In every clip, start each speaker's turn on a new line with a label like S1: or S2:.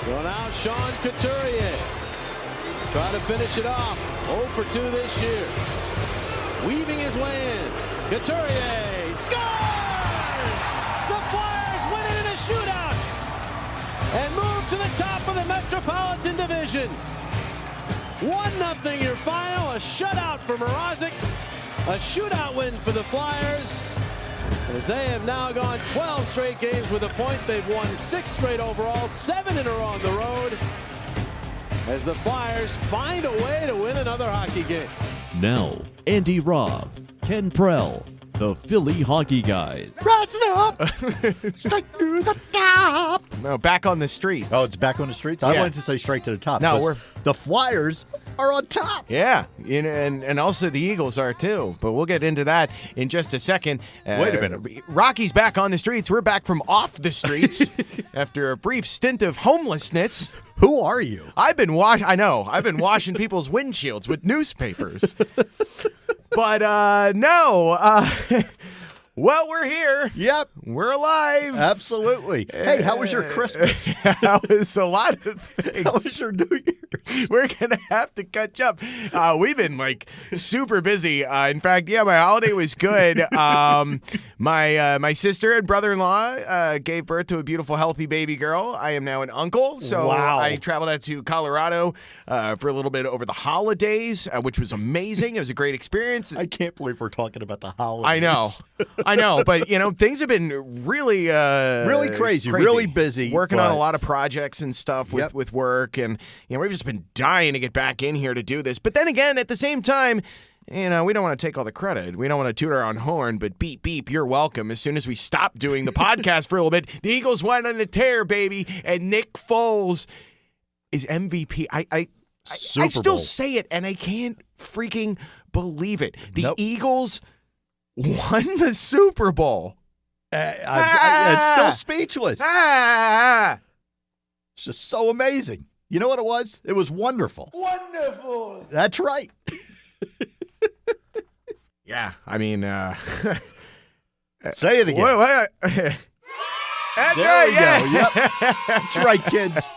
S1: So now Sean Couturier try to finish it off. 0 for 2 this year. Weaving his way in. Couturier scores! The Flyers win it in a shootout and move to the top of the Metropolitan Division. 1-0 your final. A shutout for Mrazek. A shootout win for the Flyers, as they have now gone 12 straight games with a point. They've won 6 straight overall, 7 in a row on the road, as the Flyers find a way to win another hockey game.
S2: Now, Andy Robb, Ken Prell, the Philly Hockey Guys.
S3: Rising up, straight to the top.
S4: No, back on the streets.
S3: Oh, it's back on the streets? I
S4: Yeah.
S3: wanted to say straight to the top.
S4: No,
S3: because the Flyers are on top.
S4: Yeah, and also the Eagles are too, but we'll get into that in just a second.
S3: Wait a minute.
S4: Rocky's back on the streets. We're back from off the streets after a brief stint of homelessness.
S3: Who are you?
S4: I've been washing people's windshields with newspapers. But well, we're here.
S3: Yep.
S4: We're alive.
S3: Absolutely. Hey, how was your Christmas?
S4: That was a lot of things.
S3: How was your New Year's?
S4: We're going to have to catch up. We've been, super busy. In fact, yeah, my holiday was good. My sister and brother-in-law gave birth to a beautiful, healthy baby girl. I am now an uncle, so
S3: Wow.
S4: I traveled out to Colorado for a little bit over the holidays, which was amazing. It was a great experience.
S3: I can't believe we're talking about the holidays.
S4: I know, but, things have been really
S3: Really crazy, really busy.
S4: Working on a
S3: but-
S4: lot of projects and stuff with work, and we've just been dying to get back in here to do this. But then again, at the same time, we don't want to take all the credit. We don't want to toot our own horn, but beep, beep, you're welcome. As soon as we stop doing the podcast for a little bit, the Eagles went on a tear, baby, and Nick Foles is MVP. I
S3: Super
S4: still
S3: Bowl.
S4: say it, and I can't freaking believe it. The
S3: Nope.
S4: Eagles won the Super Bowl.
S3: It's still speechless.
S4: Ah!
S3: It's just so amazing. You know what it was? It was wonderful.
S1: Wonderful.
S3: That's right.
S4: Yeah, I mean,
S3: Say it again.
S4: What? That's
S3: There
S4: right,
S3: we
S4: yeah.
S3: go. Yep. That's right, kids.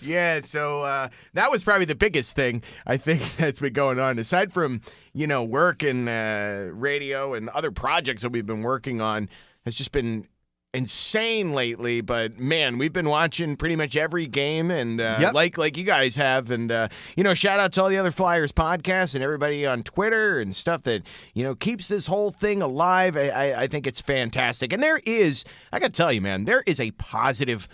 S4: Yeah, so that was probably the biggest thing I think that's been going on. Aside from, work and radio and other projects that we've been working on, has just been insane lately. But, man, we've been watching pretty much every game, and
S3: Yep.
S4: like you guys have. And, shout out to all the other Flyers podcasts and everybody on Twitter and stuff that, keeps this whole thing alive. I think it's fantastic. And there is, I got to tell you, man, there is a positive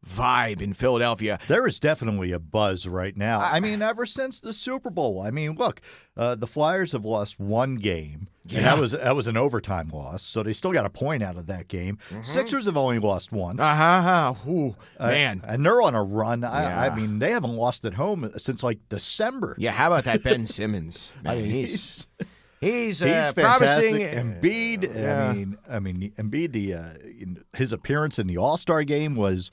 S4: vibe in Philadelphia.
S3: There is definitely a buzz right now. I mean, ever since the Super Bowl. I mean, look, the Flyers have lost one game, and
S4: Yeah.
S3: that was an overtime loss, so they still got a point out of that game. Sixers have only lost once.
S4: Ooh, man.
S3: And they're on a run.
S4: Yeah.
S3: I mean, they haven't lost at home since December.
S4: Yeah, how about that Ben Simmons? Man,
S3: I mean,
S4: he's
S3: he's
S4: promising.
S3: fantastic. Embiid,
S4: Yeah.
S3: I mean, Embiid, his appearance in the All-Star game was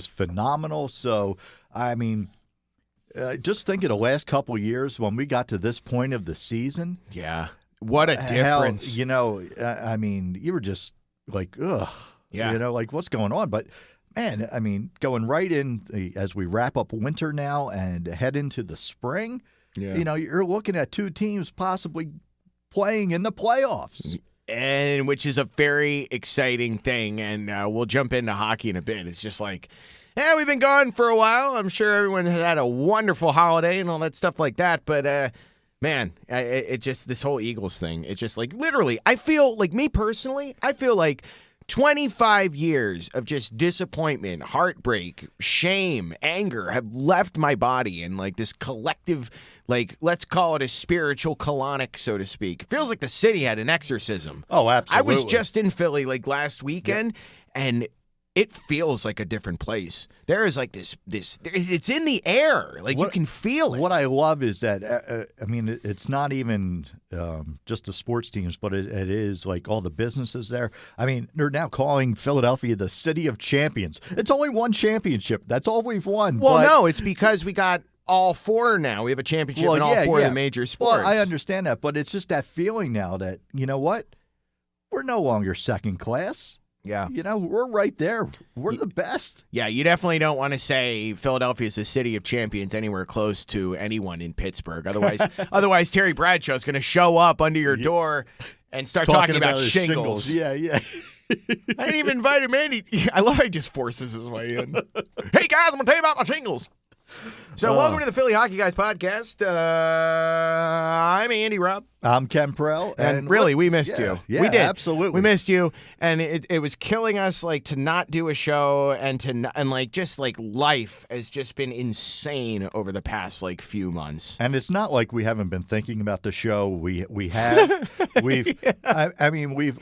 S3: phenomenal. So, I mean, just think of the last couple of years when we got to this point of the season.
S4: Yeah, what a difference.
S3: I mean, you were just like, ugh.
S4: Yeah.
S3: Like, what's going on? But, man, I mean, going right in as we wrap up winter now and head into the spring,
S4: Yeah.
S3: you're looking at two teams possibly playing in the playoffs.
S4: And which is a very exciting thing, and we'll jump into hockey in a bit. It's just like, we've been gone for a while. I'm sure everyone has had a wonderful holiday and all that stuff like that, but man, it just, this whole Eagles thing, it's just like, literally, I feel like, me personally, I feel like 25 years of just disappointment, heartbreak, shame, anger have left my body, and like this collective, let's call it a spiritual colonic, so to speak. It feels like the city had an exorcism.
S3: Oh, absolutely.
S4: I was just in Philly last weekend, and it feels like a different place. There is like this it's in the air. You can feel it.
S3: What I love is that, I mean, it's not even just the sports teams, but it is like all the businesses there. I mean, they're now calling Philadelphia the City of Champions. It's only one championship. That's all we've won.
S4: Well,
S3: but,
S4: no, it's because we got all four now. We have a championship in all four of the major sports.
S3: Well, I understand that, but it's just that feeling now that, you know what? We're no longer second class.
S4: Yeah.
S3: We're right there. We're the best.
S4: Yeah, you definitely don't want to say Philadelphia is a city of champions anywhere close to anyone in Pittsburgh. Otherwise, Terry Bradshaw's going to show up under your door and start talking about
S3: his
S4: shingles.
S3: Yeah.
S4: I didn't even invite him in. I love how he just forces his way in. Hey, guys, I'm going to tell you about my shingles. So welcome to the Philly Hockey Guys podcast. I'm Andy Robb.
S3: I'm Ken Prell.
S4: And really, we missed you.
S3: Yeah,
S4: we did.
S3: Absolutely.
S4: We missed you. And it was killing us, to not do a show and life has just been insane over the past, few months.
S3: And it's not like we haven't been thinking about the show. We have. We've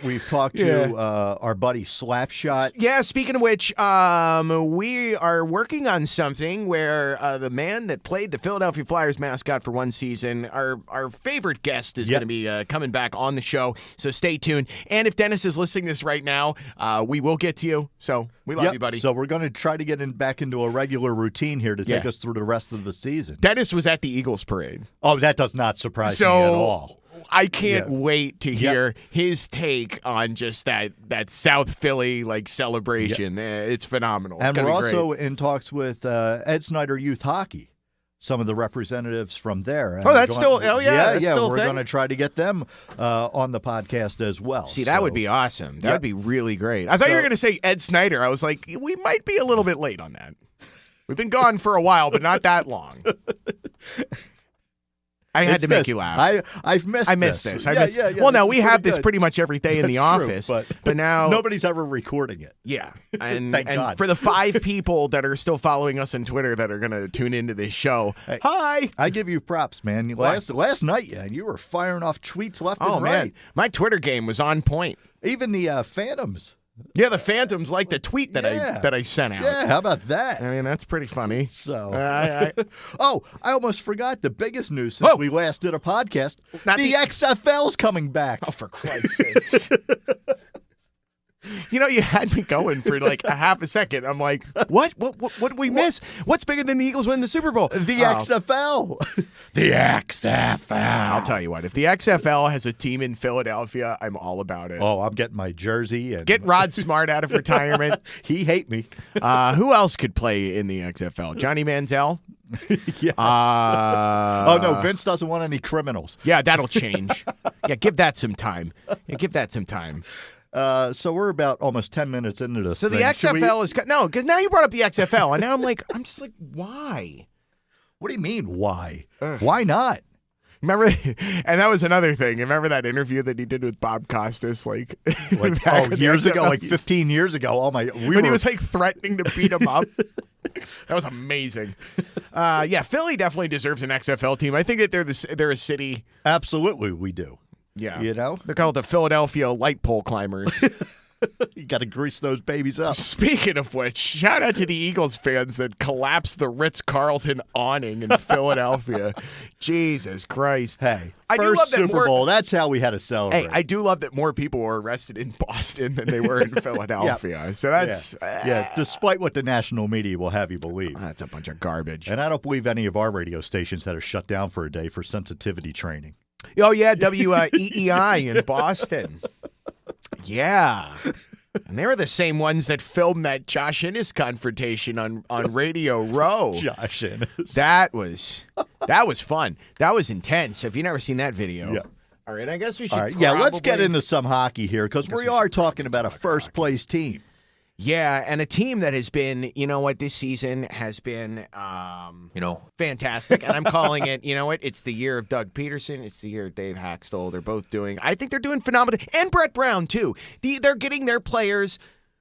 S3: we've talked to our buddy Slapshot.
S4: Yeah, speaking of which, we are working on something where the man that played the Philadelphia Flyers mascot for one season, our favorite guest is going to be coming back on the show, so stay tuned. And if Dennis is listening to this right now, we will get to you, so we love you, buddy.
S3: So we're going to try to get back into a regular routine here to take us through the rest of the season.
S4: Dennis was at the Eagles parade.
S3: Oh, that does not surprise me at all.
S4: I can't wait to hear his take on just that South Philly celebration. It's phenomenal.
S3: And we're also in talks with Ed Snyder Youth Hockey, some of the representatives from there.
S4: Oh, that's still. Oh, yeah. Still
S3: we're going to try to get them on the podcast as well.
S4: See, that would be awesome. That would be really great. I thought you were going to say Ed Snyder. I was like, we might be a little bit late on that. We've been gone for a while, but not that long. I had to make you laugh.
S3: I missed this.
S4: Well, no, we have this pretty much every day in the office,
S3: true,
S4: but now
S3: nobody's ever recording it.
S4: Yeah, and
S3: Thank God.
S4: For the 5 people that are still following us on Twitter that are going to tune into this show, hi.
S3: I give you props, man. Last night, you were firing off tweets left and right.
S4: Man, my Twitter game was on point.
S3: Even the Phantoms.
S4: Yeah, the Phantoms liked the tweet that I sent out.
S3: Yeah, how about that?
S4: I mean, that's pretty funny.
S3: So, I almost forgot the biggest news since we last did a podcast. The XFL's coming back.
S4: Oh, for Christ's sakes. You had me going for a half a second. I'm like, what? What did we miss? What's bigger than the Eagles winning the Super Bowl?
S3: The XFL. The XFL.
S4: I'll tell you what. If the XFL has a team in Philadelphia, I'm all about it.
S3: Oh, I'm getting my jersey. And
S4: get Rod Smart out of retirement.
S3: He hate me.
S4: Who else could play in the XFL? Johnny Manziel?
S3: Yes. Oh, no, Vince doesn't want any criminals.
S4: Yeah, that'll change. Give that some time.
S3: So we're about almost 10 minutes into this.
S4: So the XFL is no, because now you brought up the XFL, and now I'm just like, why?
S3: What do you mean, why? Why not?
S4: Remember, and that was another thing. Remember that interview that he did with Bob Costas,
S3: years ago, 15 years ago.
S4: When he was threatening to beat him up. That was amazing. Philly definitely deserves an XFL team. I think that they're a city.
S3: Absolutely, we do.
S4: Yeah.
S3: They're
S4: called the Philadelphia Light Pole Climbers.
S3: You got to grease those babies up.
S4: Speaking of which, shout out to the Eagles fans that collapsed the Ritz-Carlton awning in Philadelphia. Jesus Christ.
S3: Hey, first Super Bowl, that's how we had to celebrate.
S4: Hey, I do love that more people were arrested in Boston than they were in Philadelphia. So that's...
S3: despite what the national media will have you believe.
S4: That's a bunch of garbage.
S3: And I don't believe any of our radio stations had to shut down for a day for sensitivity training.
S4: Oh, yeah, WEEI in Boston. Yeah. And they were the same ones that filmed that Josh Innes confrontation on Radio Row.
S3: Josh Innes.
S4: That was fun. That was intense. If you've never seen that video. All right, I guess we should
S3: let's get into some hockey here because we are talking about a first-place team.
S4: Yeah, and a team that has been, this season has been, fantastic. And I'm calling it, it's the year of Doug Peterson. It's the year of Dave Haxtell. I think they're doing phenomenal. And Brett Brown, too. They're getting their players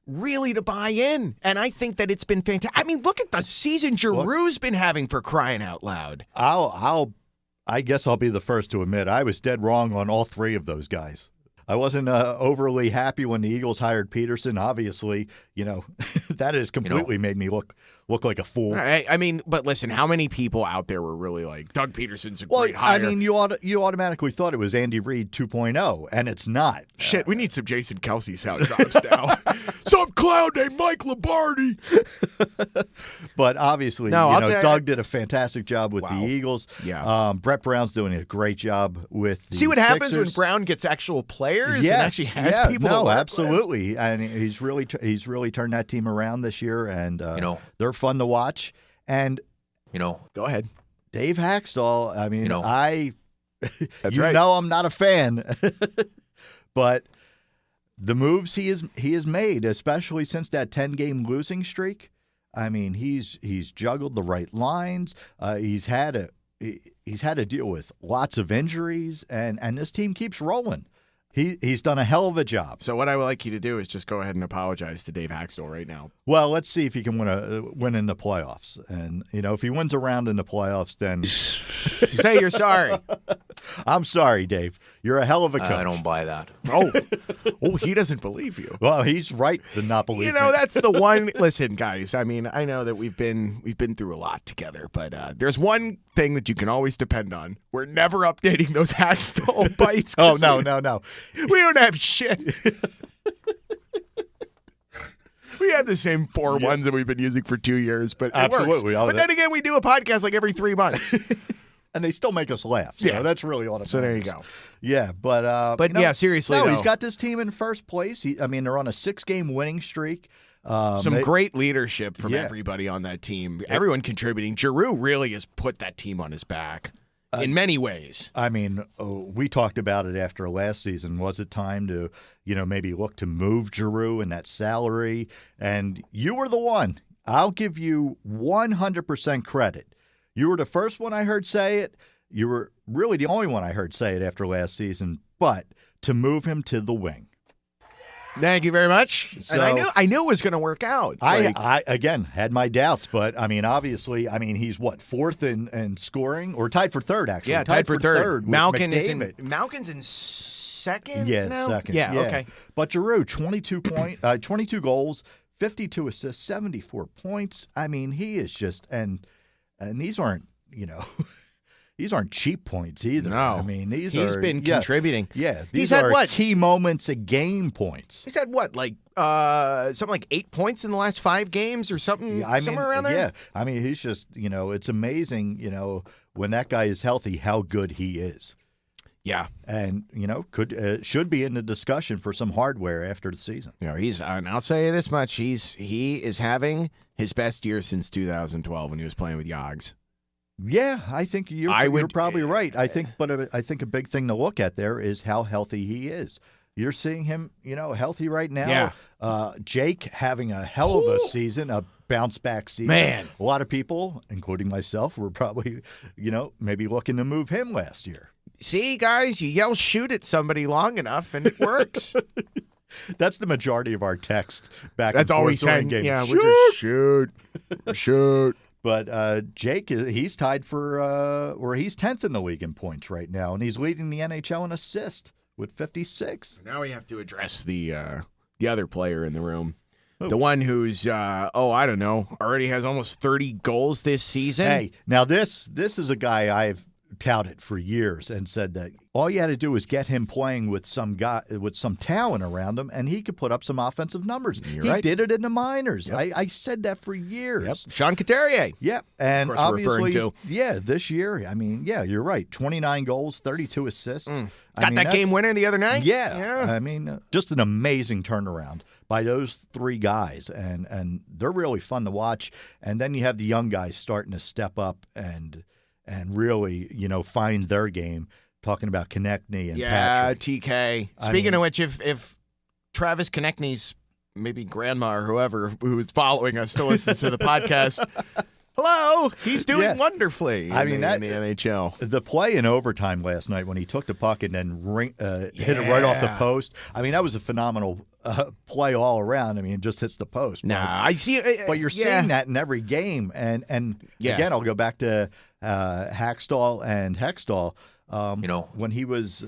S4: really to buy in. And I think that it's been fantastic. I mean, look at the season Giroux's been having, for crying out loud.
S3: I guess I'll be the first to admit I was dead wrong on all 3 of those guys. I wasn't overly happy when the Eagles hired Peterson. Obviously, that has completely made me look look like a fool.
S4: I mean, but listen, how many people out there were really like, Doug Peterson's a
S3: Well,
S4: great hire?
S3: I mean, you automatically thought it was Andy Reid 2.0, and it's not.
S4: Shit, we need some Jason Kelsey sound drops now. Some clown named Mike Lombardi.
S3: But obviously,
S4: No, I'll tell you-
S3: Doug did a fantastic job with
S4: Wow.
S3: the Eagles.
S4: Yeah.
S3: Brett Brown's doing a great job with the
S4: See what happens when
S3: Sixers.
S4: Brown gets actual players and
S3: Yes,
S4: actually has
S3: yeah,
S4: people to
S3: no,
S4: work with?
S3: absolutely, and he's really turned that team around this year, and they're fun to watch. And
S4: Go ahead.
S3: Dave Haxtell, I mean,
S4: That's
S3: you
S4: right.
S3: know I'm not a fan, but the moves he has made, especially since that 10-game losing streak, I mean, he's juggled the right lines. He's had to deal with lots of injuries, and this team keeps rolling. He's done a hell of a job.
S4: So what I would like you to do is just go ahead and apologize to Dave Haxtell right now.
S3: Well, let's see if he can win in the playoffs. And, if he wins a round in the playoffs, then
S4: Say you're sorry.
S3: I'm sorry, Dave. You're a hell of a coach.
S5: I don't buy that.
S4: Oh, he doesn't believe you.
S3: Well, he's right to not believe me.
S4: That's the one. Listen, guys. I mean, I know that we've been through a lot together, but there's one thing that you can always depend on. We're never updating those Haxtell bites.
S3: Oh,
S4: 'cause
S3: no.
S4: we don't have shit. We have the same four ones that we've been using for 2 years, but it
S3: Absolutely.
S4: works. But then again, we do a podcast like every 3 months.
S3: And they still make us laugh. So
S4: Yeah.
S3: that's really all that
S4: So there you
S3: matters.
S4: go.
S3: Yeah, but
S4: yeah, seriously,
S3: No,
S4: though.
S3: he's got this team in first place. They're on a 6-game winning streak.
S4: Some great leadership from
S3: Yeah.
S4: everybody on that team. Everyone contributing. Giroux really has put that team on his back in many ways.
S3: I mean, we talked about it after last season. Was it time to, maybe look to move Giroux and that salary? And you were the one. I'll give you 100% credit. You were the first one I heard say it. You were really the only one I heard say it after last season. But to move him to the wing.
S4: Thank you very much.
S3: So-
S4: and I knew it was going to work out.
S3: I again had my doubts, but I mean, obviously, he's fourth in scoring, or tied for third, actually.
S4: yeah, tied for third.
S3: with
S4: Malkin's
S3: McDavid.
S4: in second.
S3: Yeah,
S4: now?
S3: second.
S4: Yeah, okay.
S3: But Giroux, 22 goals, 52 assists, 74 points. I mean, he is just and these aren't these aren't cheap points either.
S4: No,
S3: I mean
S4: he's
S3: are
S4: been contributing.
S3: Yeah,
S4: He's
S3: these
S4: had
S3: are
S4: what?
S3: key moments of game points.
S4: He's had what, like something like 8 points in the last 5 games or something, somewhere around there.
S3: Yeah, I mean, he's just it's amazing. When that guy is healthy, how good he is.
S4: Yeah.
S3: And should be in the discussion for some hardware after the season.
S4: He's and I'll say this much: he is having his best year since 2012 when he was playing with Yogs.
S3: Yeah, I think you're probably right. I think a big thing to look at there is how healthy he is. You're seeing him, healthy right now.
S4: Yeah.
S3: Jake having a hell of a season, a bounce back season.
S4: Man.
S3: A lot of people, including myself, were probably, maybe looking to move him last year.
S4: See, guys, you yell shoot at somebody long enough and it works.
S3: That's the majority of our text back
S4: That's
S3: and
S4: all
S3: forth
S4: we
S3: during
S4: said.
S3: games.
S4: Yeah,
S3: Shoot!
S4: we're just shoot.
S3: But Jake, he's tied for, or he's 10th in the league in points right now, and he's leading the NHL in assists with 56.
S4: Now we have to address the other player in the room. The one who's, I don't know, already has almost 30 goals this season.
S3: Hey, now this is a guy I've touted for years and said that all you had to do was get him playing with some guy with some talent around him, and he could put up some offensive numbers.
S4: You're
S3: he
S4: right.
S3: did it in the minors.
S4: Yep.
S3: I said that for years.
S4: Yep. Sean Couturier.
S3: Yep. And
S4: Of course we're referring
S3: obviously,
S4: to.
S3: yeah, this year, I mean, yeah, you're right. 29 goals, 32 assists.
S4: Got
S3: I mean,
S4: that game
S3: that's-
S4: winner the other night?
S3: Yeah. I mean, just an amazing turnaround by those 3 guys, and they're really fun to watch. And then you have the young guys starting to step up and really, find their game. Talking about Konechny and Patrick.
S4: TK. Speaking of which, if Travis Konechny's maybe grandma or whoever who's following us still listens to the podcast, hello, he's doing wonderfully in the NHL.
S3: The play in overtime last night when he took the puck and then hit it right off the post. I mean, that was a phenomenal play all around. I mean, it just hits the post.
S4: I see.
S3: But you're seeing that in every game. And again, I'll go back to Haxtell and Hextall. When he was,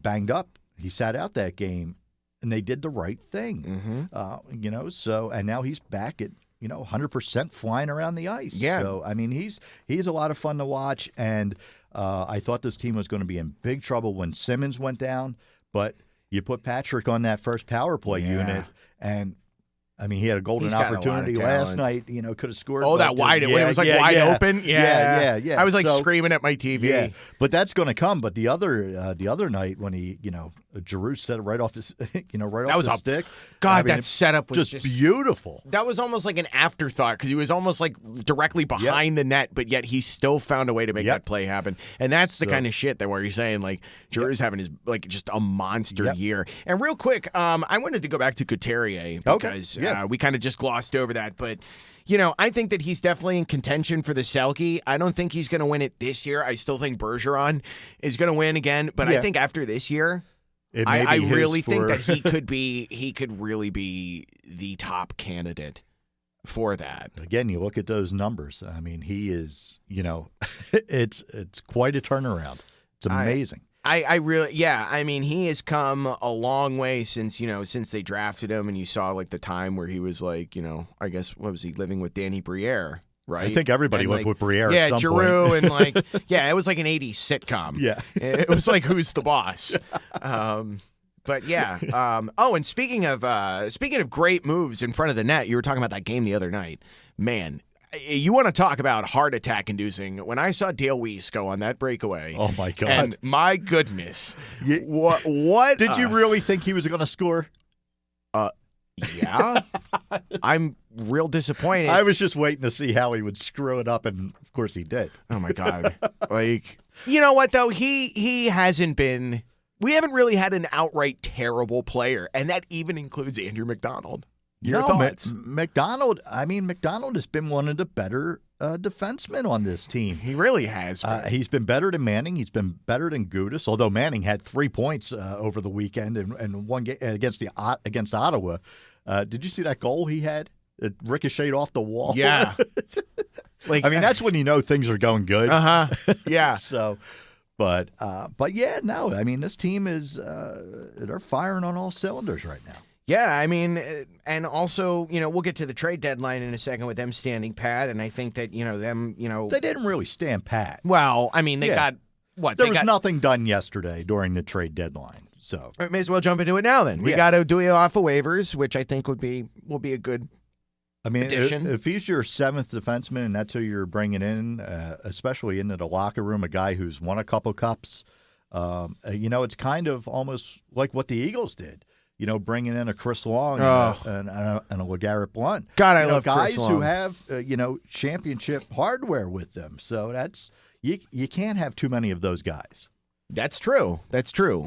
S3: banged up, he sat out that game, and they did the right thing.
S4: Mm-hmm.
S3: So and now he's back at 100% flying around the ice.
S4: Yeah.
S3: So I mean, he's a lot of fun to watch, and I thought this team was going to be in big trouble when Simmons went down, but you put Patrick on that first power play unit, and I mean, he had a golden
S4: He's got a lot of
S3: opportunity last
S4: talent.
S3: night. Could have scored.
S4: Oh,
S3: but
S4: that wide, when it was like wide open.
S3: Yeah.
S4: I was like
S3: So,
S4: screaming at my TV.
S3: Yeah, but that's going to come. But the other night when he, Giroux set it right off his, right off the stick.
S4: God,
S3: I mean,
S4: that setup was just
S3: beautiful.
S4: That was almost like an afterthought because he was almost like directly behind the net, but yet he still found a way to make that play happen. And that's the kind of shit that where you're saying like Giroux's having his like just a monster year. And real quick, I wanted to go back to Couturier because we kind of just glossed over that, but. I think that he's definitely in contention for the Selke. I don't think he's going to win it this year. I still think Bergeron is going to win again, but I think after this year, I really think that he could really be the top candidate for that.
S3: Again, you look at those numbers. I mean, he is, it's quite a turnaround. It's amazing.
S4: I really, I mean, he has come a long way since they drafted him, and you saw like the time where he was like, I guess, what was he, living with Danny Briere, right?
S3: I think everybody lived with Briere at some
S4: Giroux
S3: point.
S4: And like, it was like an 80s sitcom.
S3: Yeah.
S4: It was like, Who's the Boss? But and speaking of great moves in front of the net, you were talking about that game the other night. Man, you want to talk about heart attack inducing. When I saw Dale Weiss go on that breakaway.
S3: Oh, my God.
S4: And my goodness. What?
S3: Did you really think he was going to score?
S4: Yeah. I'm real disappointed.
S3: I was just waiting to see how he would screw it up, and of course he did.
S4: Oh, my God. Like, you know what, though? He hasn't been. We haven't really had an outright terrible player, and that even includes Andrew McDonald. Your thoughts?
S3: McDonald has been one of the better defensemen on this team.
S4: He really has.
S3: He's been better than Manning. He's been better than Gudas, although Manning had 3 points over the weekend and one game against Ottawa. Did you see that goal he had? It ricocheted off the wall.
S4: Yeah.
S3: That's when you know things are going good.
S4: Yeah.
S3: So, but yeah, no. I mean, this team is they're firing on all cylinders right now.
S4: Yeah, I mean, and also, we'll get to the trade deadline in a second with them standing pat, and I think that,
S3: They didn't really stand pat.
S4: Well, I mean, they got, what?
S3: There was nothing done yesterday during the trade deadline, so.
S4: We may as well jump into it now, then. We got to do it off of waivers, which I think will be a good addition.
S3: If he's your seventh defenseman and that's who you're bringing in, especially into the locker room, a guy who's won a couple cups, it's kind of almost like what the Eagles did. Bringing in a Chris Long and a LeGarrette Blount.
S4: God, I love
S3: guys
S4: Chris Long.
S3: who have championship hardware with them. So that's you can't have too many of those guys.
S4: That's true.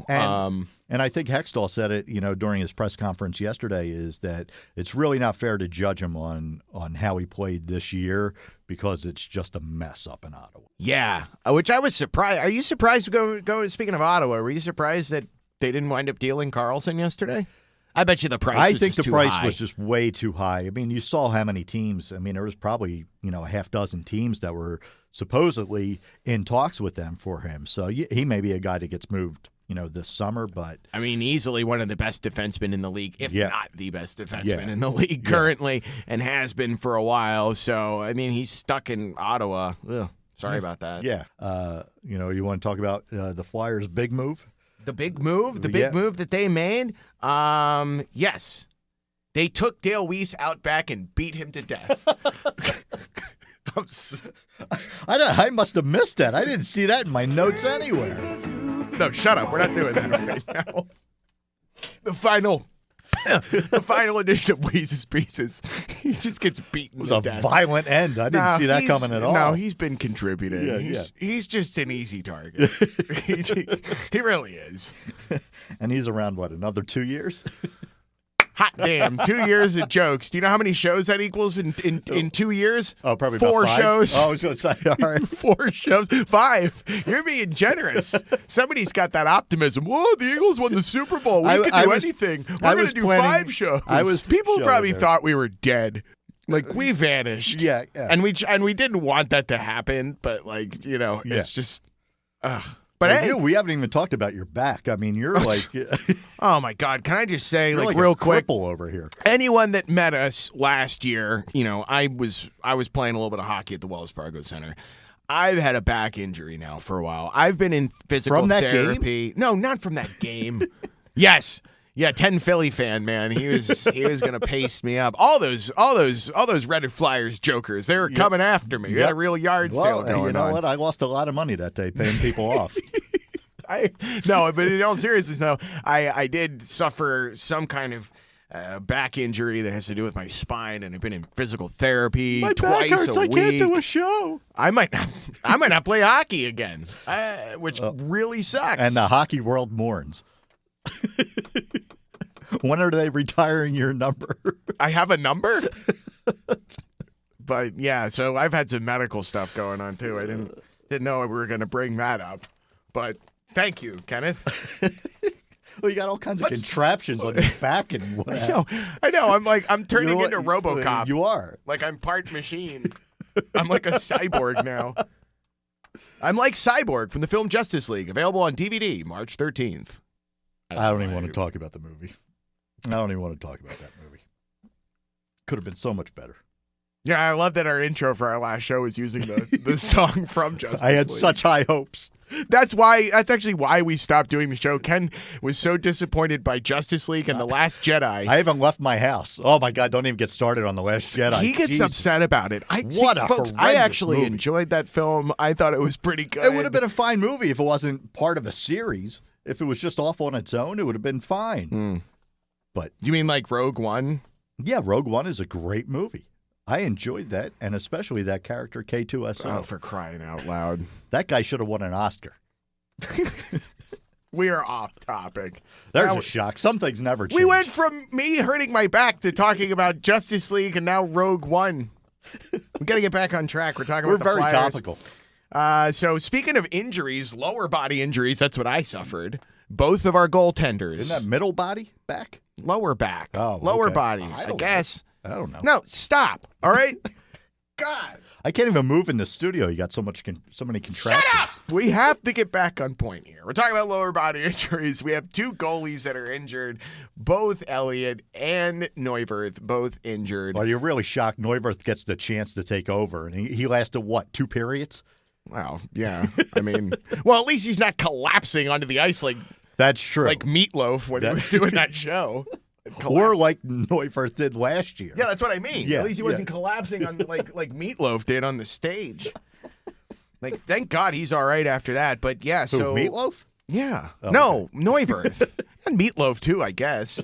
S3: And I think Hextall said it, during his press conference yesterday, is that it's really not fair to judge him on how he played this year because it's just a mess up in Ottawa.
S4: Yeah, which I was surprised. Are you surprised? Speaking of Ottawa, were you surprised that they didn't wind up dealing Carlson yesterday? I bet you the price was just too high. I think the price
S3: was just way too high. I mean, you saw how many teams. I mean, there was probably, a half dozen teams that were supposedly in talks with them for him. So he may be a guy that gets moved, this summer. But
S4: I mean, easily one of the best defensemen in the league, if not the best defenseman in the league currently, and has been for a while. So, I mean, he's stuck in Ottawa. Ugh, sorry about that.
S3: Yeah. You want to talk about the Flyers' big move?
S4: The big move? The big move that they made? Yes. They took Dale Weiss out back and beat him to death.
S3: I must have missed that. I didn't see that in my notes anywhere.
S4: No, shut up. We're not doing that right now. The final edition of Weiss's Pieces. He just gets beaten to death.
S3: It was a violent end. I didn't see that coming at all.
S4: No, he's been contributing. He's just an easy target. He really is.
S3: And he's around, another 2 years?
S4: Hot damn, 2 years of jokes. Do you know how many shows that equals in 2 years?
S3: Oh, probably
S4: 4
S3: about 5.
S4: shows.
S3: Oh, I was going to say, all right.
S4: 4 shows. 5. You're being generous. Somebody's got that optimism. Whoa, the Eagles won the Super Bowl. We can do anything. We're going to do 5 shows. People probably thought we were dead. Like, we vanished.
S3: Yeah.
S4: And we didn't want that to happen, but, it's just... But
S3: Well,
S4: hey,
S3: we haven't even talked about your back. I mean, you're like, you're
S4: oh my God, can I just say,
S3: like
S4: real
S3: a
S4: quick,
S3: cripple over here.
S4: anyone that met us last year, I was playing a little bit of hockey at the Wells Fargo Center. I've had a back injury now for a while. I've been in physical
S3: From that
S4: therapy. No, not from that game. Yes. Yeah, 10 Philly fan, man. He was gonna pace me up. All those Reddit Flyers jokers, they were coming after me. We had a real yard sale going
S3: you know
S4: on.
S3: what? I lost a lot of money that day paying people off.
S4: No, but in all seriousness, though, I did suffer some kind of back injury that has to do with my spine, and I've been in physical therapy twice a week.
S3: I can't do a show.
S4: I might not play hockey again, which really sucks.
S3: And the hockey world mourns. When are they retiring your number?
S4: I have a number? But yeah, so I've had some medical stuff going on too. I didn't know we were going to bring that up. But thank you, Kenneth.
S3: Well, you got all kinds of contraptions on your back and whatever.
S4: I know. I'm turning into RoboCop.
S3: You are.
S4: Like I'm part machine. I'm like a cyborg now. I'm like Cyborg from the film Justice League, available on DVD March 13th.
S3: I don't even want to talk about the movie. I don't even want to talk about that movie. Could have been so much better.
S4: Yeah, I love that our intro for our last show is using the song from Justice League.
S3: I had such high hopes.
S4: That's actually why we stopped doing the show. Ken was so disappointed by Justice League and The Last Jedi.
S3: I haven't left my house. Oh my God, don't even get started on The Last Jedi.
S4: He gets
S3: Jesus.
S4: upset about it.
S3: What a
S4: folks, I
S3: horrendous
S4: actually
S3: movie.
S4: enjoyed that film. I thought it was pretty good.
S3: It would have been a fine movie if it wasn't part of a series. If it was just off on its own, it would have been fine. But
S4: you mean like Rogue One?
S3: yeah, Rogue One is a great movie. I enjoyed that, and especially that character K2SO.
S4: Oh, for crying out loud.
S3: That guy should have won an Oscar.
S4: We are off topic.
S3: There's
S4: Now,
S3: a shock. Some things never change.
S4: we went from me hurting my back to talking about Justice League and now Rogue One. We got to get back on track. We're talking
S3: We're
S4: about the
S3: very
S4: Flyers.
S3: topical.
S4: So speaking of injuries, lower body injuries, that's what I suffered. Both of our goaltenders.
S3: Isn't that middle body back?
S4: Lower back.
S3: Oh,
S4: lower
S3: okay.
S4: body,
S3: I
S4: I
S3: don't
S4: guess.
S3: I don't know.
S4: No, stop. All right? God.
S3: I can't even move in the studio. You got so many contractions.
S4: Shut up! We have to get back on point here. We're talking about lower body injuries. We have two goalies that are injured, both Elliott and Neuwirth, both injured.
S3: Well, you're really shocked Neuwirth gets the chance to take over, and he lasted, what, 2 periods?
S4: Wow, yeah. I mean, well, at least he's not collapsing onto the ice like
S3: That's true.
S4: Meatloaf when he was doing that show.
S3: Or like Neuwirth did last year.
S4: Yeah, that's what I mean.
S3: Yeah,
S4: At least he wasn't collapsing on like Meatloaf did on the stage. Like, thank God he's all right after that. But yeah,
S3: Who,
S4: so
S3: Meatloaf?
S4: yeah,
S3: Oh,
S4: no, Neuwirth and Meatloaf too, I guess.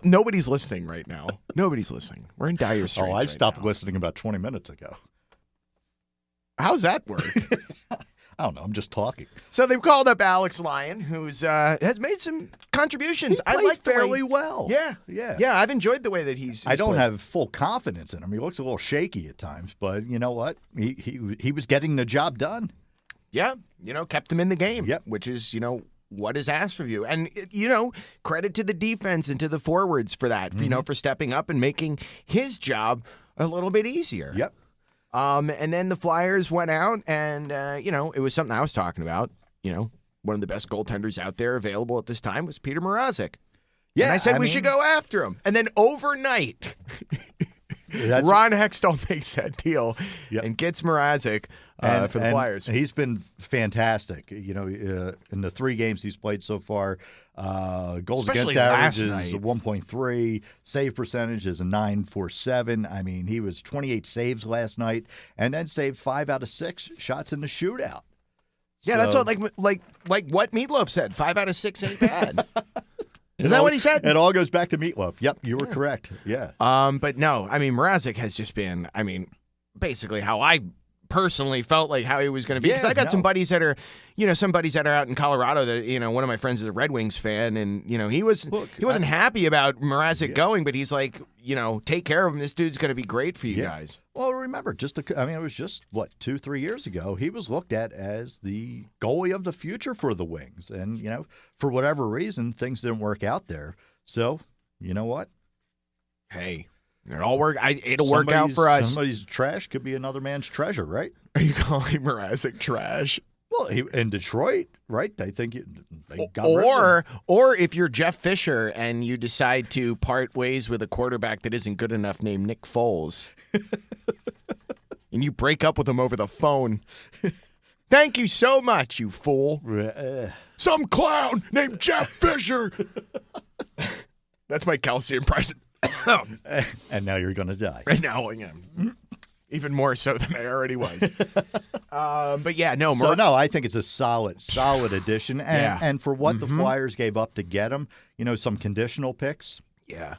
S4: Nobody's listening right now. Nobody's listening. We're in dire straits.
S3: I
S4: right
S3: stopped
S4: now.
S3: listening about 20 minutes ago.
S4: How's that work?
S3: I don't know. I'm just talking.
S4: So they've called up Alex Lyon, who's has made some contributions.
S3: He
S4: I
S3: played
S4: like the way-
S3: fairly well.
S4: Yeah,
S3: Yeah.
S4: I've enjoyed the way that he's
S3: I don't
S4: played.
S3: have full confidence in him. He looks a little shaky at times, but you know what? He was getting the job done.
S4: Yeah, kept them in the game.
S3: Yep.
S4: Which is, what is asked of you. And, credit to the defense and to the forwards for that, for stepping up and making his job a little bit easier.
S3: Yep.
S4: And then the Flyers went out and, it was something I was talking about. One of the best goaltenders out there available at this time was Peter Mrazek.
S3: Yeah.
S4: And I said we should go after him. And then overnight,
S3: That's-
S4: Ron Hextall makes that deal
S3: Yep.
S4: and gets Mrazek for the Flyers.
S3: He's been fantastic. In the 3 games he's played so far, goals
S4: Especially
S3: against average
S4: last
S3: is
S4: night.
S3: 1.3, save percentage is a 9.47. I mean, he was 28 saves last night, and then saved 5 out of 6 shots in the shootout.
S4: Yeah, that's
S3: So-
S4: what like what Meatloaf said. 5 out of 6 ain't bad. Is that what he said?
S3: It all goes back to Meatloaf. Yep, you were correct. Yeah.
S4: But no, I mean Mrazek has just been, basically how I personally felt like how he was going to be. Because
S3: Yeah,
S4: I got some
S3: no.
S4: buddies that are, some buddies that are out in Colorado that, one of my friends is a Red Wings fan, and he wasn't happy about Mrazek going, but he's like, take care of him. This dude's going to be great for you
S3: Yeah.
S4: guys.
S3: Well, remember, it was just, 2-3 years ago, he was looked at as the goalie of the future for the Wings. And, for whatever reason, things didn't work out there. So, you know what?
S4: Hey, it'll work. It'll work out for us.
S3: Somebody's trash could be another man's treasure, right?
S4: Are you calling Mrazek trash?
S3: Well, Well, in Detroit, right? I think they got rid of him.
S4: Or if you're Jeff Fisher and you decide to part ways with a quarterback that isn't good enough named Nick Foles, and you break up with him over the phone. Thank you so much, you fool. Some clown named Jeff Fisher. That's my Kelsey impression.
S3: And now you're going to die.
S4: Right now I am. Even more so than I already was. But yeah, no.
S3: So, no, I think it's a solid addition. And for what the Flyers gave up to get him, some conditional picks.
S4: Yeah.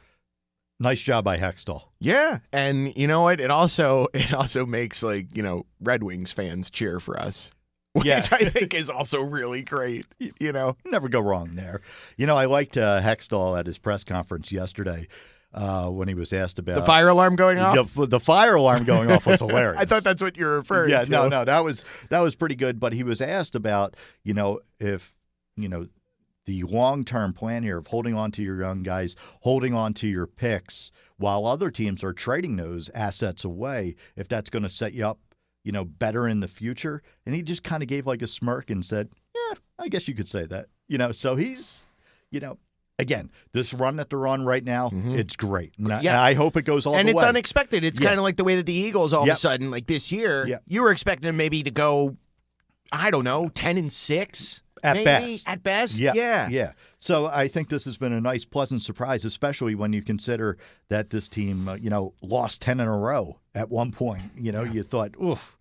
S3: Nice job by Hextall.
S4: Yeah. And you know what? It also makes Red Wings fans cheer for us. Which I think is also really great,
S3: Never go wrong there. I liked Hextall at his press conference yesterday when he was asked about...
S4: The fire alarm going off?
S3: The fire alarm going off was hilarious.
S4: I thought that's what you were referring to.
S3: Yeah, no, that was pretty good. But he was asked about, if, the long-term plan here of holding on to your young guys, holding on to your picks, while other teams are trading those assets away, if that's going to set you up better in the future. And he just kind of gave like a smirk and said, yeah, I guess you could say that. So he's, again, this run that they're on right now, it's great. And I hope it goes all the way.
S4: And it's unexpected. It's kind of like the way that the Eagles all of a sudden, like this year, you were expecting maybe to go, I don't know, 10-6?
S3: At best.
S4: At best?
S3: Yeah. So I think this has been a nice, pleasant surprise, especially when you consider that this team, lost 10 in a row at one point. You thought, oof,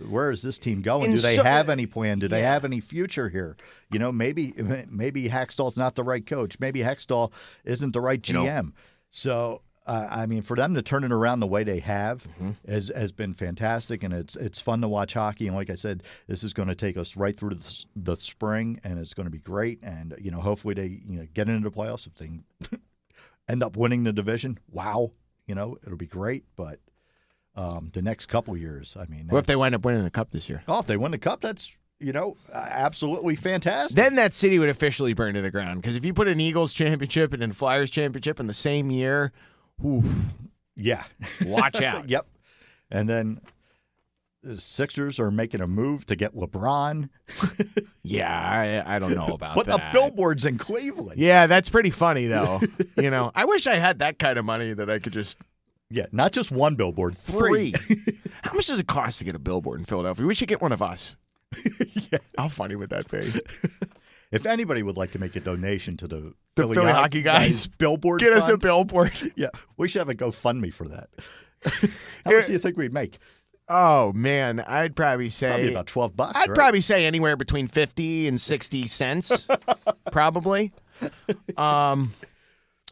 S3: where is this team going? Do they have any plan? Do they have any future here? Maybe Hextall's not the right coach. Maybe Hextall isn't the right GM. So, for them to turn it around the way they have has been fantastic, and it's fun to watch hockey. And like I said, this is going to take us right through the spring, and it's going to be great. And hopefully they get into the playoffs. If they end up winning the division, wow, it'll be great. But the next couple years,
S4: what if they wind up winning the cup this year?
S3: Oh, if they win the cup, that's absolutely fantastic.
S4: Then that city would officially burn to the ground, because if you put an Eagles championship and a Flyers championship in the same year. Oof.
S3: Yeah.
S4: Watch out.
S3: Yep. And then the Sixers are making a move to get LeBron.
S4: Yeah, I don't know about
S3: Put
S4: that.
S3: Put up billboards in Cleveland.
S4: Yeah, that's pretty funny, though. I wish I had that kind of money that I could just...
S3: Yeah, not just one billboard, three.
S4: How much does it cost to get a billboard in Philadelphia? We should get one of us.
S3: Yeah.
S4: How funny would that be?
S3: If anybody would like to make a donation to the
S4: Philly Hockey Guys
S3: billboard,
S4: get us a billboard.
S3: Yeah, we should have a GoFundMe for that. How much do you think we'd make?
S4: Oh man, I'd probably say
S3: about $12.
S4: I'd probably say anywhere between 50 and 60 cents, probably.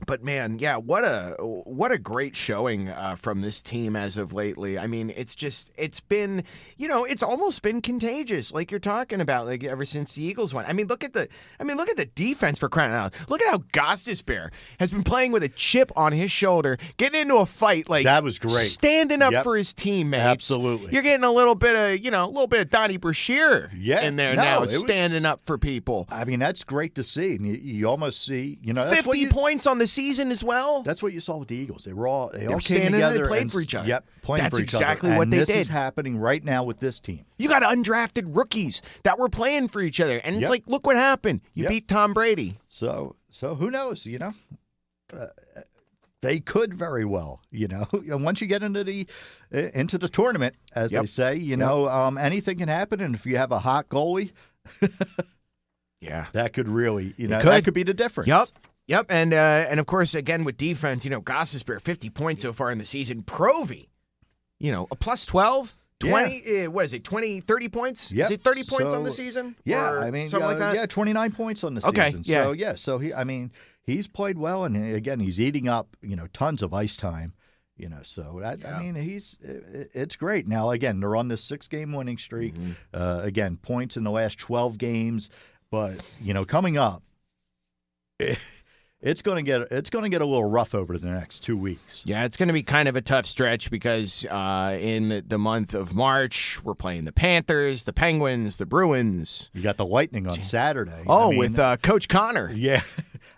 S4: But man, yeah, what a great showing from this team as of lately. It's been, it's almost been contagious, like you're talking about, like ever since the Eagles won. Look at the defense, for crying out loud. Look at how Gostisbehere has been playing with a chip on his shoulder, getting into a fight, like
S3: that was great,
S4: standing up for his teammates.
S3: Absolutely,
S4: you're getting a little bit of Donnie Brashear in there now, standing up for people.
S3: That's great to see. And you almost see, that's
S4: 50 points on the season as well.
S3: That's what you saw with the Eagles. They all came
S4: standing
S3: together.
S4: And they played for each other.
S3: Yep, playing
S4: That's
S3: for each
S4: exactly
S3: other.
S4: what they did.
S3: This is happening right now with this team.
S4: You got undrafted rookies that were playing for each other, and it's like, look what happened. You beat Tom Brady.
S3: So who knows? They could very well. Once you get into the tournament, as they say, anything can happen. And if you have a hot goalie, that could really, that could be the difference.
S4: Yep, and of course, again, with defense, Gostisbehere, 50 points so far in the season. Provy, a plus 12, 20, what is it, 20, 30 points?
S3: Yep.
S4: Is it 30 points on the season?
S3: Yeah,
S4: or something like that?
S3: Yeah, 29 points on the season. So, he's played well, and again, he's eating up, tons of ice time. It's great. Now, again, they're on this 6-game winning streak. Again, points in the last 12 games. But, coming up, it's going to get a little rough over the next 2 weeks.
S4: Yeah, it's going to be kind of a tough stretch because in the month of March, we're playing the Panthers, the Penguins, the Bruins.
S3: You got the Lightning on Saturday.
S4: Oh, with Coach Connor.
S3: Yeah.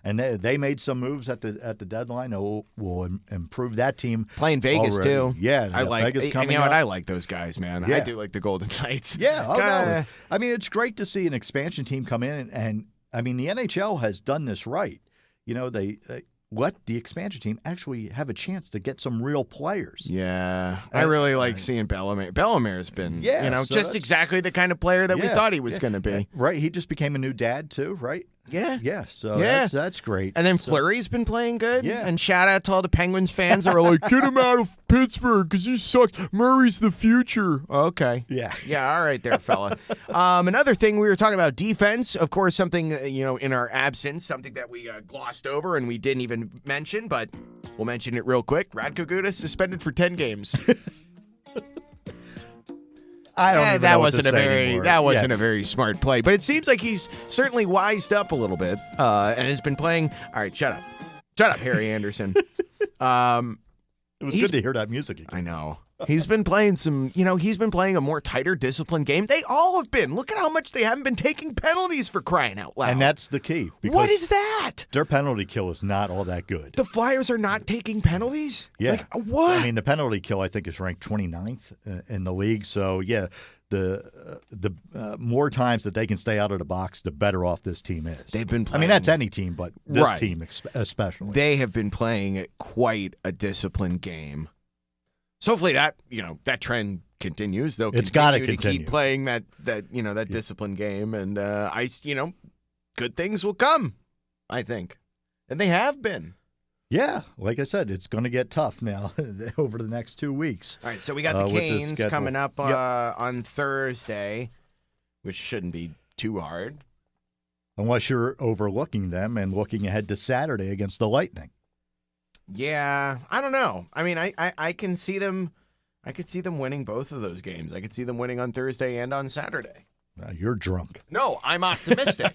S3: and they made some moves at the deadline. Will improve that team.
S4: Playing Vegas
S3: already.
S4: too.
S3: Yeah,
S4: I like.
S3: Vegas
S4: And
S3: coming
S4: you know what?
S3: up.
S4: I like those guys, man.
S3: Yeah.
S4: I do like the Golden Knights.
S3: Yeah, no.
S4: Kinda-
S3: I mean, it's great to see an expansion team come in, and I mean, the NHL has done this right. You know, they let the expansion team actually have a chance to get some real players.
S4: Yeah, I really like seeing Bellemare. Bellamere's been,
S3: Yeah, so
S4: just
S3: that's-
S4: exactly the kind of player that we
S3: Yeah,
S4: thought he was
S3: yeah.
S4: going to be.
S3: Right, he just became a new dad too, right?
S4: Yeah.
S3: Yeah, so
S4: Yeah.
S3: that's great.
S4: And then
S3: So-
S4: Fleury's been playing good.
S3: Yeah.
S4: And shout out to all the Penguins fans that are like, get him out of Pittsburgh because he sucks. Murray's the future. Okay.
S3: Yeah.
S4: Yeah, all right there, fella. Another thing, we were talking about defense. Of course, something, in our absence, something that we glossed over and we didn't even mention, but we'll mention it real quick. Radko Gudas suspended for 10 games.
S3: I don't even
S4: that
S3: know what
S4: wasn't
S3: to
S4: a
S3: say
S4: very
S3: anymore.
S4: that wasn't
S3: Yeah.
S4: a very smart play, but it seems like he's certainly wised up a little bit and has been playing. All right, shut up, Harry Anderson.
S3: It was
S4: he's-
S3: good to hear that music again.
S4: I know he's been playing he's been playing a more tighter, disciplined game. They all have been. Look at how much they haven't been taking penalties for crying out loud.
S3: And that's the key. Because
S4: what is that?
S3: their penalty kill is not all that good.
S4: The Flyers are not taking penalties.
S3: Yeah.
S4: Like, what?
S3: I mean, the penalty kill I think is ranked 29th in the league. So yeah, the more times that they can stay out of the box, the better off this team is.
S4: They've been
S3: I mean,
S4: playing-
S3: that's any team, but this
S4: Right.
S3: team especially.
S4: They have been playing quite a disciplined game. So hopefully that trend continues. They'll
S3: It's gotta
S4: continue to
S3: continue.
S4: keep playing that disciplined game, and good things will come, I think, and they have been.
S3: Yeah, like I said, it's going to get tough now over the next 2 weeks.
S4: All right, so we got the
S3: with the
S4: Canes
S3: schedule.
S4: coming up
S3: Yep.
S4: on Thursday, which shouldn't be too hard.
S3: Unless you're overlooking them and looking ahead to Saturday against the Lightning.
S4: Yeah, I don't know. I mean, I can see them. I could see them winning both of those games. I could see them winning on Thursday and on Saturday.
S3: You're drunk.
S4: No, I'm optimistic.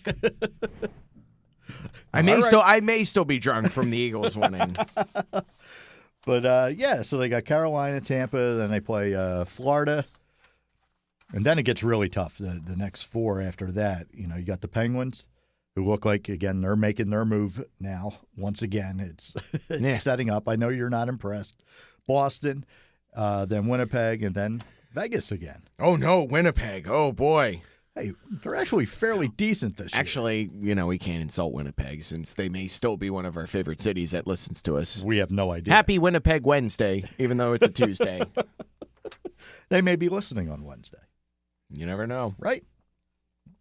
S4: I may still be drunk from the Eagles winning.
S3: But yeah, so they got Carolina, Tampa, then they play Florida, and then it gets really tough. The next four after that, you got the Penguins, who look like again they're making their move now. Once again, it's
S4: Yeah.
S3: setting up. I know you're not impressed. Boston, then Winnipeg, and then Vegas again.
S4: Oh no, Winnipeg. Oh boy.
S3: Hey, they're actually fairly decent this year.
S4: Actually, we can't insult Winnipeg since they may still be one of our favorite cities that listens to us.
S3: We have no idea.
S4: Happy Winnipeg Wednesday, even though it's a Tuesday.
S3: They may be listening on Wednesday,
S4: You never know.
S3: right?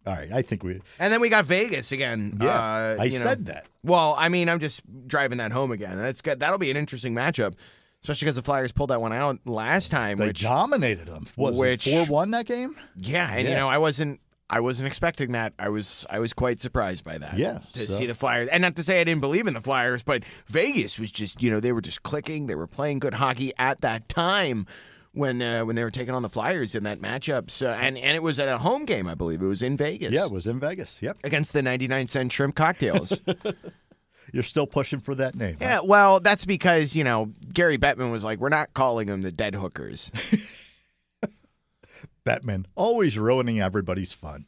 S3: All right, I think we.
S4: And then we got Vegas again.
S3: Yeah, I said that.
S4: Well, I mean, I'm just driving that home again. That's good. That'll be an interesting matchup, especially because the Flyers pulled that one out last time.
S3: They
S4: which,
S3: dominated them. Was
S4: which-
S3: it 4-1 that game?
S4: yeah, and
S3: Yeah.
S4: I wasn't expecting that. I was quite surprised by that.
S3: Yeah,
S4: to
S3: so-
S4: see the Flyers, and not to say I didn't believe in the Flyers, but Vegas was just they were just clicking. They were playing good hockey at that time when they were taking on the Flyers in that matchup. So and it was at a home game, I believe. It was in Vegas.
S3: Yeah, it was in Vegas. Yep.
S4: Against the 99-cent shrimp cocktails.
S3: You're still pushing for that name.
S4: Yeah,
S3: Huh?
S4: well, that's because, Gary Bettman was like, we're not calling them the Dead Hookers.
S3: Batman always ruining everybody's fun.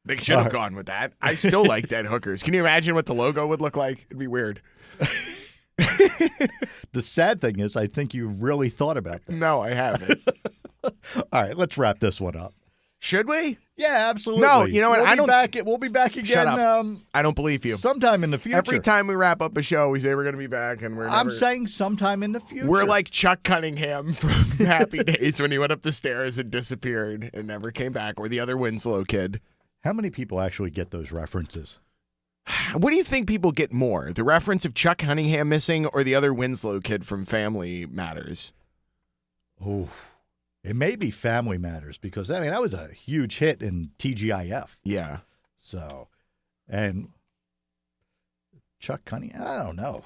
S4: They should have gone with that. I still like Dead Hookers. Can you imagine what the logo would look like? It'd be weird.
S3: The sad thing is, I think you really thought about this.
S4: No, I haven't.
S3: All right, let's wrap this one up.
S4: Should we?
S3: Yeah, absolutely.
S4: No, you know what?
S3: We'll be back again.
S4: Shut up. I don't believe you.
S3: Sometime in the future.
S4: Every time we wrap up a show, we say we're going to be back, and
S3: I'm saying sometime in the future.
S4: we're like Chuck Cunningham from Happy Days when he went up the stairs and disappeared and never came back, or the other Winslow kid.
S3: How many people actually get those references?
S4: What do you think people get more? The reference of Chuck Cunningham missing or the other Winslow kid from Family Matters?
S3: Oh, it may be Family Matters because that was a huge hit in TGIF.
S4: Yeah.
S3: So, and Chuck Cunningham, I don't know.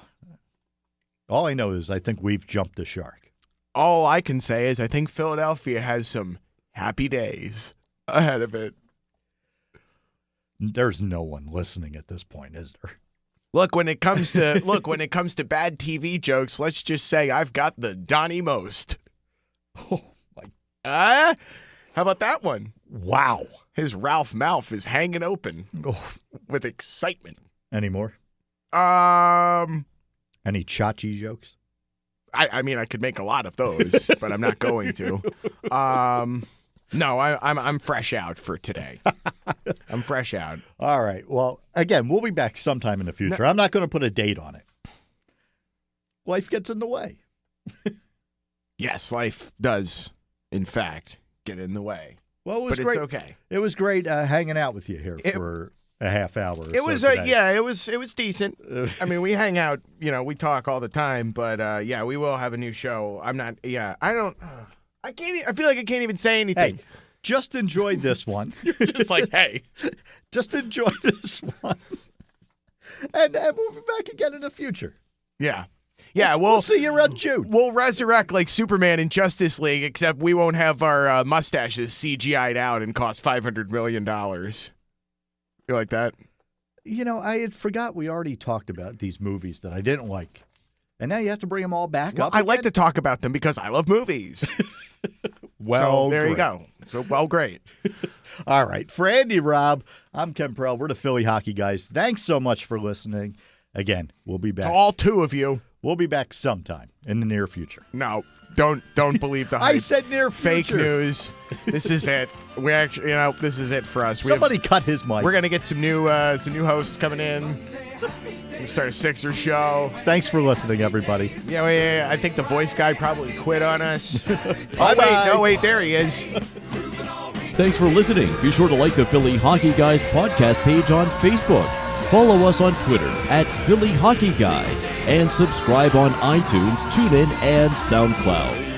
S3: All I know is I think we've jumped the shark.
S4: All I can say is I think Philadelphia has some happy days ahead of it.
S3: There's no one listening at this point, is there?
S4: Look, when it comes to bad TV jokes, let's just say I've got the Donnie most.
S3: Oh my!
S4: How about that one?
S3: Wow.
S4: His Ralph mouth is hanging open
S3: Oh,
S4: with excitement.
S3: anymore? Any Chachi jokes?
S4: I mean, I could make a lot of those, but I'm not going to. No, I'm fresh out for today. I'm fresh out.
S3: All right. Well, again, we'll be back sometime in the future. I'm not going to put a date on it. Life gets in the way.
S4: Yes, life does, in fact, get in the way.
S3: Well, it was
S4: but
S3: great.
S4: It's okay.
S3: It was great hanging out with you here for a half hour. Or
S4: it
S3: so
S4: was
S3: today.
S4: yeah, it was decent. I mean, we hang out, we talk all the time, but yeah, we will have a new show. I can't I feel like I can't even say anything.
S3: Hey, just enjoy this one.
S4: Just like, hey,
S3: just enjoy this one. And we'll be back again in the future.
S4: Yeah. Yeah,
S3: we'll see you around June.
S4: We'll resurrect like Superman in Justice League, except we won't have our mustaches CGI'd out and cost $500 million. You like that?
S3: I had forgot we already talked about these movies that I didn't like. And now you have to bring them all back up.
S4: I like to talk about them because I love movies.
S3: Well,
S4: so there you
S3: great.
S4: go. So, well, great.
S3: All right. For Andy, Rob, I'm Ken Prell. We're the Philly Hockey Guys. Thanks so much for listening. Again, we'll be back.
S4: To all two of you.
S3: We'll be back sometime in the near future.
S4: No, don't believe the hype.
S3: I said near future.
S4: Fake news. This is it. We actually, this is it for us.
S3: Somebody cut his mic.
S4: We're gonna get some new hosts coming in. We'll start a Sixers show.
S3: Thanks for listening, everybody.
S4: Yeah. I think the voice guy probably quit on us.
S3: Bye-bye.
S4: Wait, there he is.
S2: Thanks for listening. Be sure to like the Philly Hockey Guys podcast page on Facebook. Follow us on Twitter at Philly Hockey Guy and subscribe on iTunes, TuneIn, and SoundCloud.